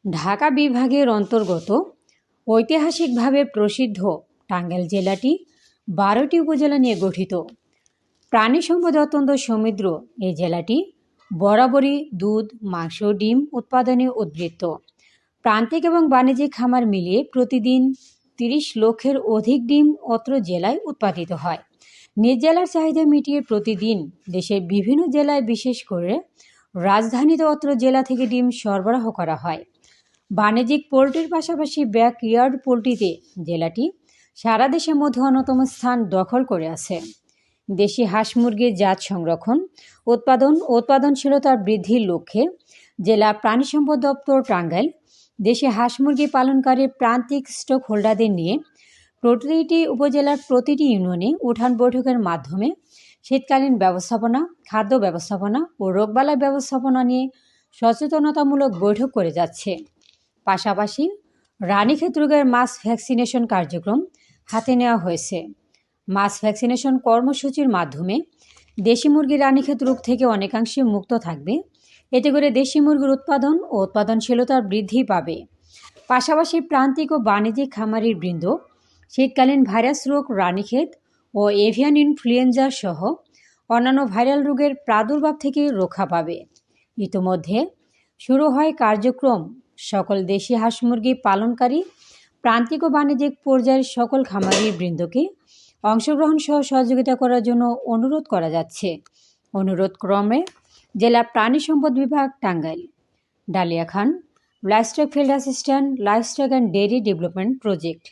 ঢাকা বিভাগের অন্তর্গত ঐতিহাসিকভাবে প্রসিদ্ধ টাঙ্গাইল জেলাটি ১২টি উপজেলা নিয়ে গঠিত। প্রাণী সম্পদে অত্যন্ত সমৃদ্ধ এই জেলাটি বরাবরই দুধ, মাংস, ডিম উৎপাদনে উদ্বৃত্ত। প্রান্তিক এবং বাণিজ্যিক খামার মিলিয়ে প্রতিদিন ৩০ লক্ষের অধিক ডিম অত্র জেলায় উৎপাদিত হয়। নিজ জেলার চাহিদা মিটিয়ে প্রতিদিন দেশের বিভিন্ন জেলায়, বিশেষ করে রাজধানীতে অত্র জেলা থেকে ডিম সরবরাহ করা হয়। বাণিজ্যিক পোল্ট্রির পাশাপাশি ব্যাকইয়ার্ড পোল্ট্রিতে জেলাটি সারা দেশের মধ্যে অন্যতম স্থান দখল করে আছে। দেশি হাঁস মুরগির জাত সংরক্ষণ, উৎপাদন ও উৎপাদনশীলতা বৃদ্ধির লক্ষ্যে জেলা প্রাণী সম্পদ দপ্তর টাঙ্গাইল দেশি হাঁস মুরগি পালনকারী প্রান্তিক স্টক হোল্ডারদের নিয়ে প্রতিটি উপজেলার প্রতিটি ইউনিয়নে উঠান বৈঠকের মাধ্যমে শীতকালীন ব্যবস্থাপনা, খাদ্য ব্যবস্থাপনা ও রোগবালাই ব্যবস্থাপনা নিয়ে সচেতনতামূলক বৈঠক করে যাচ্ছে। পাশাপাশি রানীক্ষেত রোগের মাস ভ্যাকসিনেশন কার্যক্রম হাতে নেওয়া হয়েছে। মাস ভ্যাকসিনেশন কর্মসূচির মাধ্যমে দেশি মুরগি রানীক্ষেত রোগ থেকে অনেকাংশে মুক্ত থাকবে। এতে করে দেশি মুরগির উৎপাদন ও উৎপাদনশীলতা বৃদ্ধি পাবে। পাশাপাশি প্রান্তিক ও বাণিজ্যিক খামারির বৃন্দ শীতকালীন ভাইরাস রোগ, রানীক্ষেত ও এভিয়ান ইনফ্লুয়েঞ্জা সহ অন্যান্য ভাইরাল রোগের প্রাদুর্ভাব থেকে রক্ষা পাবে। ইতোমধ্যে শুরু হয় কার্যক্রম। সকল দেশি হাঁস মুরগি পালনকারী প্রান্তিক ও বাণিজ্যিক পর্যায়ের সকল খামারি বৃন্দকে অংশগ্রহণ সহ সহযোগিতা করার জন্য অনুরোধ করা যাচ্ছে। অনুরোধ ক্রমে জেলা প্রাণী সম্পদ বিভাগ Tangail, dahlia Khan, livestock field assistant, livestock and dairy development project.